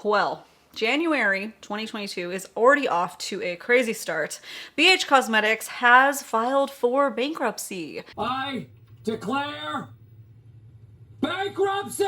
Well, January 2022 is already off to a crazy start. BH Cosmetics has filed for bankruptcy. I declare bankruptcy!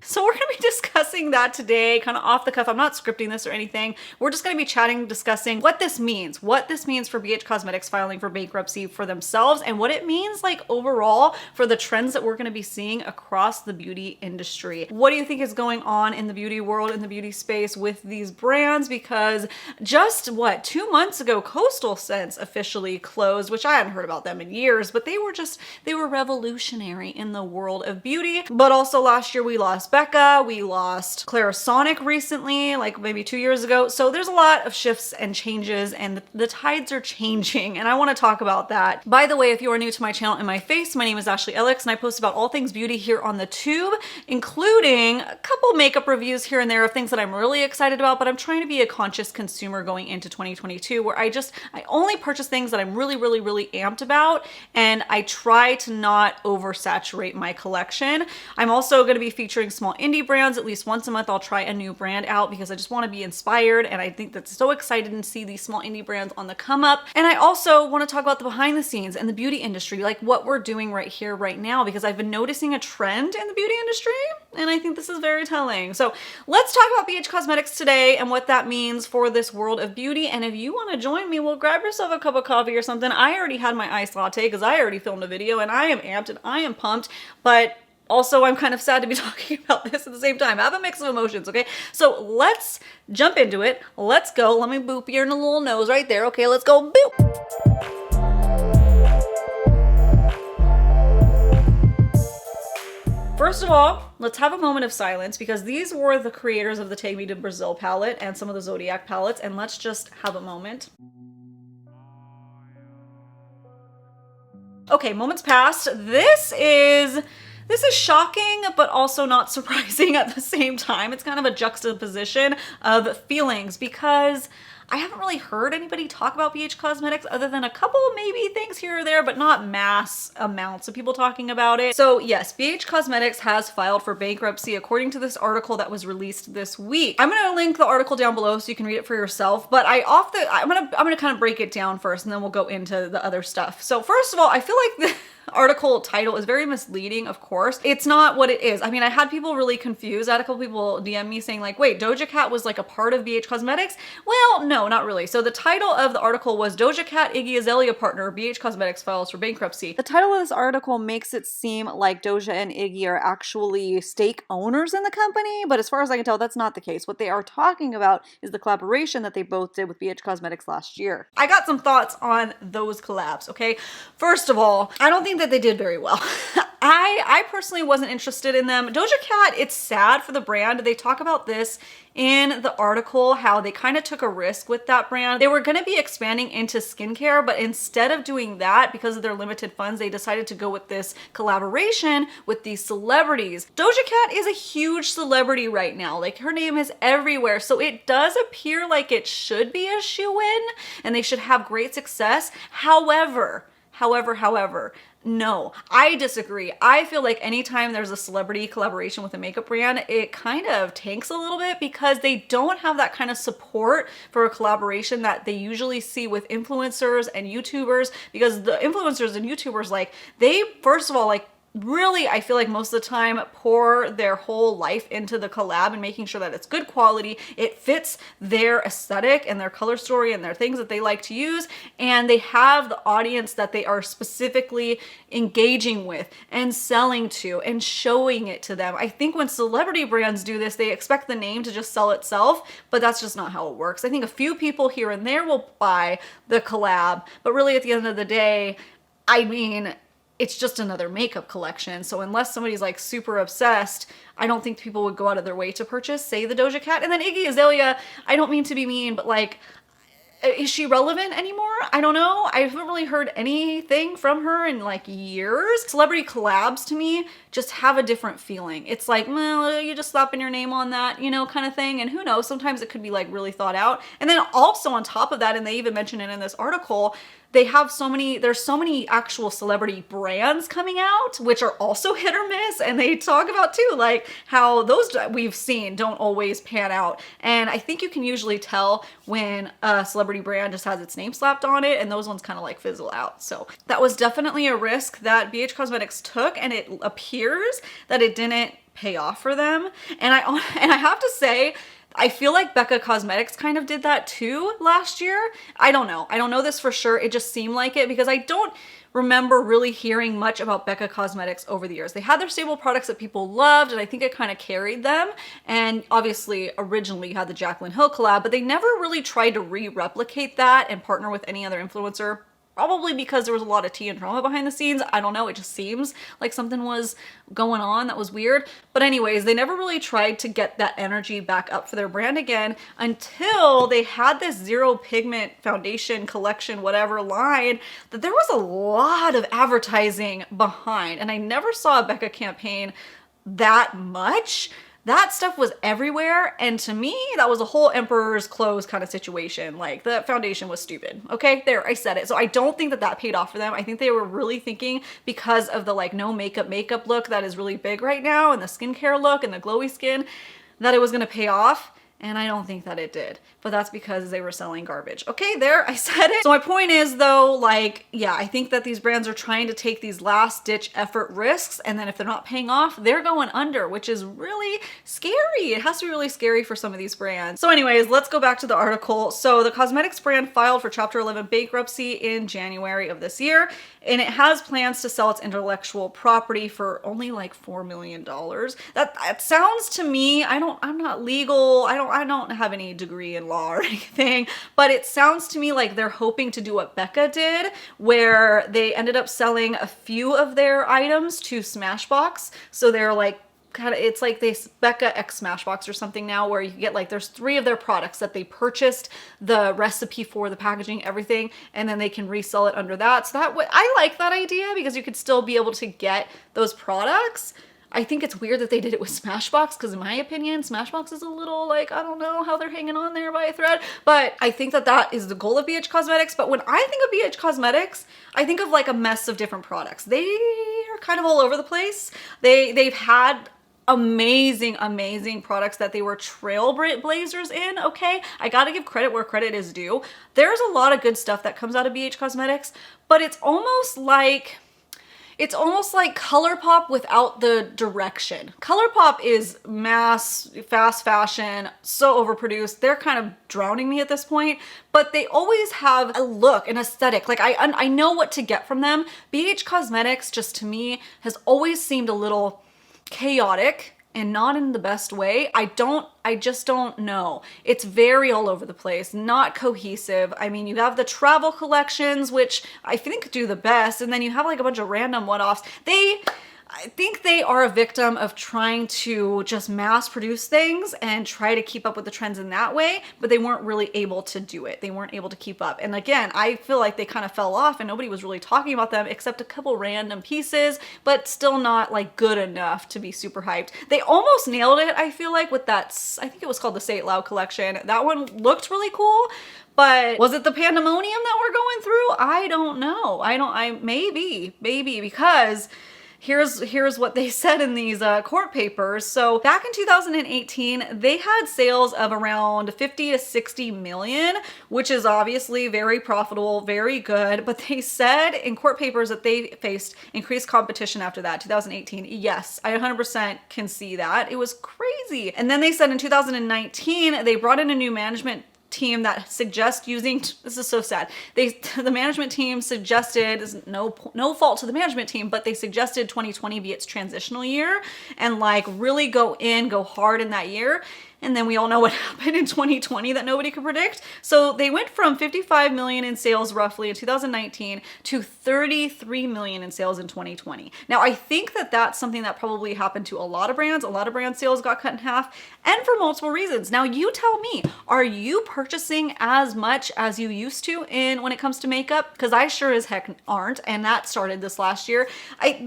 So we're going to be discussing that today, kind of off the cuff. I'm not scripting this or anything. We're just going to be chatting, discussing what this means for BH Cosmetics filing for bankruptcy for themselves, and what it means like overall for the trends that we're going to be seeing across the beauty industry. What do you think is going on in the beauty world, in the beauty space with these brands? Because just 2 months ago, Coastal Scents officially closed, which I hadn't heard about them in years, but they were revolutionary in the world of beauty. But also last year we lost Becca, we lost Clarisonic recently, like maybe 2 years ago. So there's a lot of shifts and changes, and the tides are changing, and I want to talk about that. By the way, if you are new to my channel and my face, my name is ashleyellix, and I post about all things beauty here on the tube, including a couple makeup reviews here and there of things that I'm really excited about, but I'm trying to be a conscious consumer going into 2022, where I only purchase things that I'm really amped about, and I try to not oversaturate my collection. I'm also going to be featuring small indie brands. At least once a month I'll try a new brand out because I just want to be inspired, and I think that's so excited to see these small indie brands on the come up. And I also want to talk about the behind the scenes and the beauty industry, like what we're doing right here, right now, because I've been noticing a trend in the beauty industry, and I think this is very telling. So let's talk about BH Cosmetics today and what that means for this world of beauty. And if you want to join me, well, grab yourself a cup of coffee or something. I already had my iced latte because I already filmed a video, and I am amped and I am pumped, but also I'm kind of sad to be talking about this at the same time. I have a mix of emotions, okay? So let's jump into it. Let's go. Let me boop you in the little nose right there. Okay, let's go. Boop. First of all, let's have a moment of silence because these were the creators of the Take Me to Brazil palette and some of the Zodiac palettes, and let's just have a moment. Okay, moments passed. This is shocking, but also not surprising at the same time. It's kind of a juxtaposition of feelings because I haven't really heard anybody talk about BH Cosmetics other than a couple maybe things here or there, but not mass amounts of people talking about it. So yes, BH Cosmetics has filed for bankruptcy according to this article that was released this week. I'm gonna link the article down below so you can read it for yourself, but I'm gonna kind of break it down first and then we'll go into the other stuff. So first of all, I feel like the article title is very misleading, of course. It's not what it is. I mean, I had people really confused. I had a couple people DM me saying like, wait, Doja Cat was like a part of BH Cosmetics? Well, no, not really. So the title of the article was Doja Cat Iggy Azalea partner, BH Cosmetics files for bankruptcy. The title of this article makes it seem like Doja and Iggy are actually stake owners in the company, but as far as I can tell, that's not the case. What they are talking about is the collaboration that they both did with BH Cosmetics last year. I got some thoughts on those collabs, okay? First of all, I don't think that they did very well. I personally wasn't interested in them. Doja Cat, it's sad for the brand. They talk about this in the article, how they kind of took a risk with that brand. They were going to be expanding into skincare, but instead of doing that, because of their limited funds, they decided to go with this collaboration with these celebrities. Doja Cat is a huge celebrity right now. Like, her name is everywhere. So it does appear like it should be a shoo-in and they should have great success. However, no, I disagree. I feel like anytime there's a celebrity collaboration with a makeup brand, it kind of tanks a little bit because they don't have that kind of support for a collaboration that they usually see with influencers and YouTubers, because the influencers and YouTubers, like, they, first of all, like, really, I feel like most of the time pour their whole life into the collab and making sure that it's good quality, it fits their aesthetic and their color story and their things that they like to use, and they have the audience that they are specifically engaging with and selling to and showing it to them. I think when celebrity brands do this, they expect the name to just sell itself, but that's just not how it works. I think a few people here and there will buy the collab, but really at the end of the day, I mean, it's just another makeup collection. So unless somebody's like super obsessed, I don't think people would go out of their way to purchase, say, the Doja Cat. And then Iggy Azalea, I don't mean to be mean, but like, is she relevant anymore? I don't know. I haven't really heard anything from her in like years. Celebrity collabs to me just have a different feeling. It's like, well, you just slapping your name on that, you know, kind of thing. And who knows, sometimes it could be like really thought out. And then also on top of that, and they even mention it in this article, there's so many actual celebrity brands coming out, which are also hit or miss. And they talk about too, like how those we've seen don't always pan out. And I think you can usually tell when a celebrity brand just has its name slapped on it, and those ones kind of like fizzle out. So that was definitely a risk that BH Cosmetics took, and it appears that it didn't pay off for them. And I have to say, I feel like Becca Cosmetics kind of did that too last year. I don't know this for sure. It just seemed like it, because I don't remember really hearing much about Becca Cosmetics over the years. They had their stable products that people loved, and I think it kind of carried them. And obviously originally you had the Jaclyn Hill collab, but they never really tried to replicate that and partner with any other influencer. Probably because there was a lot of tea and drama behind the scenes. I don't know. It just seems like something was going on that was weird. But anyways, they never really tried to get that energy back up for their brand again until they had this zero pigment foundation collection, whatever line, that there was a lot of advertising behind. And I never saw a Becca campaign that much. That stuff was everywhere, and to me, that was a whole emperor's clothes kind of situation. Like, the foundation was stupid. Okay, there, I said it. So I don't think that that paid off for them. I think they were really thinking, because of the like no makeup look that is really big right now, and the skincare look and the glowy skin, that it was gonna pay off. And I don't think that it did, but that's because they were selling garbage. Okay, there, I said it. So my point is though, like, yeah, I think that these brands are trying to take these last ditch effort risks, and then if they're not paying off, they're going under, which is really scary. It has to be really scary for some of these brands. So anyways, let's go back to the article. So the cosmetics brand filed for Chapter 11 bankruptcy in January of this year, and it has plans to sell its intellectual property for only like $4 million. That sounds to me, I'm not legal, I don't have any degree in law or anything, but it sounds to me like they're hoping to do what Becca did, where they ended up selling a few of their items to Smashbox. So they're like, it's like this Becca X Smashbox or something now, where you get like, there's 3 of their products that they purchased the recipe for, the packaging, everything, and then they can resell it under that. So I like that idea, because you could still be able to get those products. I think it's weird that they did it with Smashbox, because in my opinion, Smashbox is a little like, I don't know how they're hanging on there by a thread, but I think that that is the goal of BH Cosmetics. But when I think of BH Cosmetics, I think of like a mess of different products. They are kind of all over the place. They've had amazing products that they were trailblazers in. Okay, I gotta give credit where credit is due. There's a lot of good stuff that comes out of BH Cosmetics, but it's almost like ColourPop without the direction. ColourPop is mass, fast fashion, so overproduced. They're kind of drowning me at this point, but they always have a look, an aesthetic. Like I know what to get from them. BH Cosmetics, just to me, has always seemed a little chaotic, and not in the best way. I just don't know. It's very all over the place, not cohesive. I mean, you have the travel collections, which I think do the best, and then you have like a bunch of random one-offs. I think they are a victim of trying to just mass produce things and try to keep up with the trends in that way, but they weren't really able to do it. They weren't able to keep up. And again, I feel like they kind of fell off and nobody was really talking about them except a couple random pieces, but still not like good enough to be super hyped. They almost nailed it, I feel like, with that, I think it was called the Say It Loud collection. That one looked really cool. But was it the pandemonium that we're going through? I don't know. Maybe because here's what they said in these court papers. So back in 2018, they had sales of around 50 to 60 million, which is obviously very profitable, very good. But they said in court papers that they faced increased competition after that, 2018. Yes, I 100% can see that. It was crazy. And then they said in 2019, they brought in a new management team that suggests using, this is so sad, the management team suggested, no fault to the management team, but they suggested 2020 be its transitional year and like really go hard in that year. And then we all know what happened in 2020 that nobody could predict. So they went from 55 million in sales roughly in 2019 to 33 million in sales in 2020. Now, I think that that's something that probably happened to a lot of brands. A lot of brand sales got cut in half, and for multiple reasons. Now, you tell me, are you purchasing as much as you used to when it comes to makeup? Because I sure as heck aren't, and that started this last year.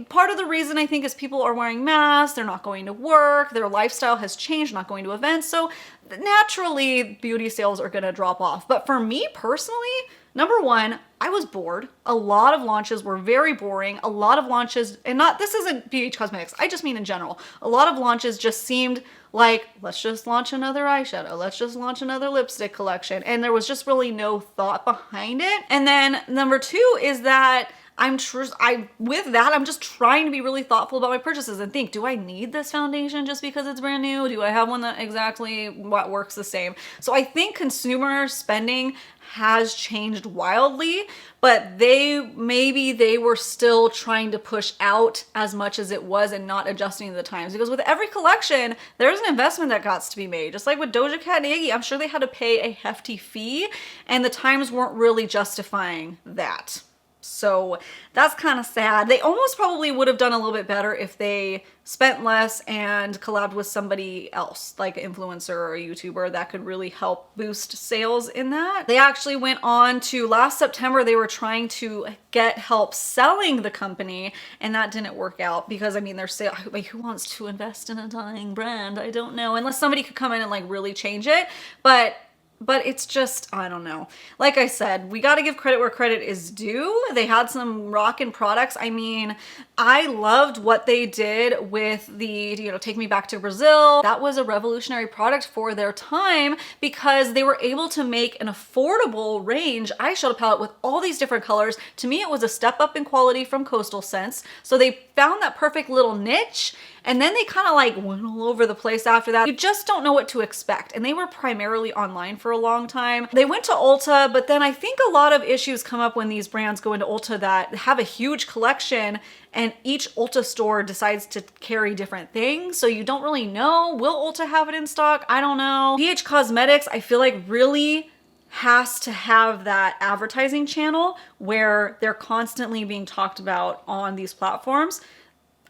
Part of the reason I think is people are wearing masks, they're not going to work, their lifestyle has changed, not going to events. So naturally, beauty sales are going to drop off. But for me personally, Number one, I was bored. A lot of launches were very boring. A lot of launches, and not, this isn't BH Cosmetics, I just mean in general. A lot of launches just seemed like, let's just launch another eyeshadow. Let's just launch another lipstick collection. And there was just really no thought behind it. And then number two is that I'm just trying to be really thoughtful about my purchases and think, do I need this foundation just because it's brand new? Do I have one that exactly what works the same? So I think consumer spending has changed wildly, but maybe they were still trying to push out as much as it was and not adjusting to the times. Because with every collection, there's an investment that got to be made. Just like with Doja Cat and Iggy, I'm sure they had to pay a hefty fee, and the times weren't really justifying that. So that's kind of sad. They almost probably would have done a little bit better if they spent less and collabed with somebody else, like an influencer or a YouTuber that could really help boost sales in that. They actually went on to, last September, they were trying to get help selling the company, and that didn't work out because, I mean, their sale, like, who wants to invest in a dying brand? I don't know, unless somebody could come in and like really change it. But it's just, I don't know. Like I said, we got to give credit where credit is due. They had some rockin' products. I mean, I loved what they did with the, Take Me Back to Brazil. That was a revolutionary product for their time because they were able to make an affordable range eyeshadow palette with all these different colors. To me, it was a step up in quality from Coastal Scents. So they found that perfect little niche, and then they kind of like went all over the place after that. You just don't know what to expect. And they were primarily online for a long time. They went to Ulta, but then I think a lot of issues come up when these brands go into Ulta that have a huge collection, and each Ulta store decides to carry different things. So you don't really know, will Ulta have it in stock? I don't know. BH Cosmetics, I feel like really has to have that advertising channel where they're constantly being talked about on these platforms.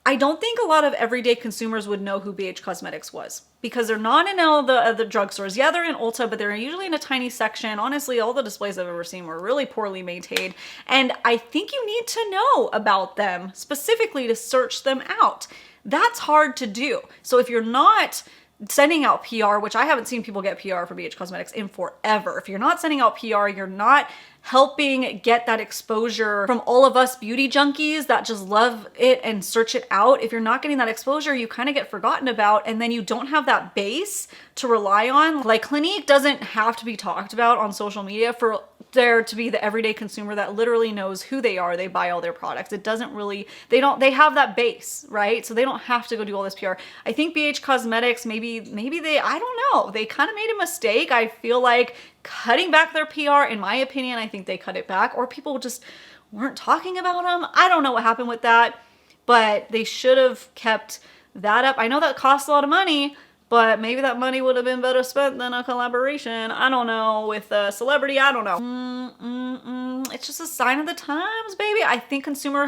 I don't think a lot of everyday consumers would know who BH Cosmetics was because they're not in all the drugstores. Yeah, they're in Ulta, but they're usually in a tiny section. Honestly, all the displays I've ever seen were really poorly maintained. And I think you need to know about them specifically to search them out. That's hard to do. So if you're not sending out PR, which I haven't seen people get PR for BH Cosmetics in forever. If you're not sending out PR, you're not helping get that exposure from all of us beauty junkies that just love it and search it out. If you're not getting that exposure, you kind of get forgotten about, and then you don't have that base to rely on. Like, Clinique doesn't have to be talked about on social media for there to be the everyday consumer that literally knows who they are. They buy all their products. It doesn't really, they have that base, right? So they don't have to go do all this PR. I think BH Cosmetics, maybe they, I don't know, they kind of made a mistake. I feel like cutting back their PR, in my opinion, I think they cut it back, or people just weren't talking about them. I don't know what happened with that, but they should have kept that up. I know that costs a lot of money, but maybe that money would have been better spent than a collaboration. I don't know, with a celebrity, I don't know. It's just a sign of the times, baby. I think consumer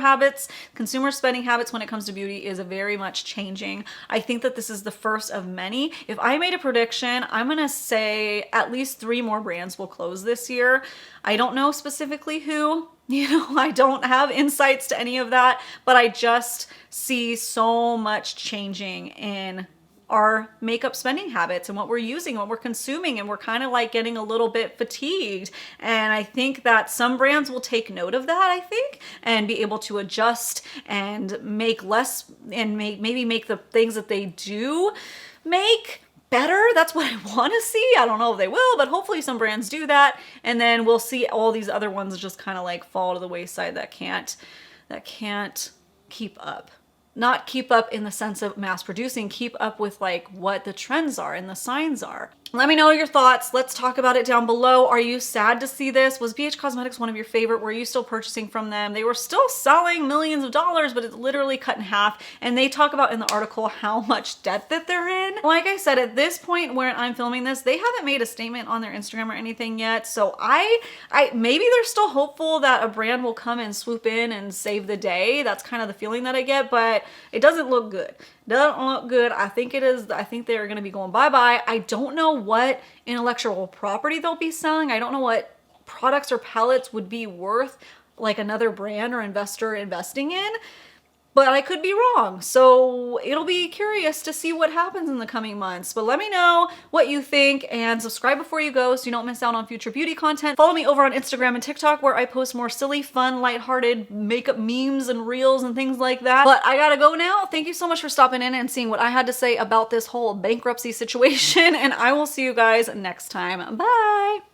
spending habits when it comes to beauty is very much changing. I think that this is the first of many. If I made a prediction, I'm gonna say at least 3 more brands will close this year. I don't know specifically who. I don't have insights to any of that, but I just see so much changing in our makeup spending habits and what we're using, what we're consuming, and we're kind of like getting a little bit fatigued. And I think that some brands will take note of that, I think, and be able to adjust and make less and maybe make the things that they do make better. That's what I want to see. I don't know if they will, but hopefully some brands do that. And then we'll see all these other ones just kind of like fall to the wayside that can't keep up. Not keep up in the sense of mass producing, keep up with like what the trends are and the signs are. Let me know your thoughts. Let's talk about it down below. Are you sad to see this? Was BH Cosmetics one of your favorite? Were you still purchasing from them? They were still selling millions of dollars, but it's literally cut in half. And they talk about in the article how much debt that they're in. Like I said, at this point where I'm filming this, they haven't made a statement on their Instagram or anything yet. So I maybe they're still hopeful that a brand will come and swoop in and save the day. That's kind of the feeling that I get, but it doesn't look good. Doesn't look good. I think they're going to be going bye-bye. I don't know what intellectual property they'll be selling. I don't know what products or palettes would be worth like another brand or investor investing in. but I could be wrong. So it'll be curious to see what happens in the coming months. But let me know what you think and subscribe before you go so you don't miss out on future beauty content. Follow me over on Instagram and TikTok where I post more silly, fun, lighthearted makeup memes and reels and things like that. But I gotta go now. Thank you so much for stopping in and seeing what I had to say about this whole bankruptcy situation, and I will see you guys next time. Bye!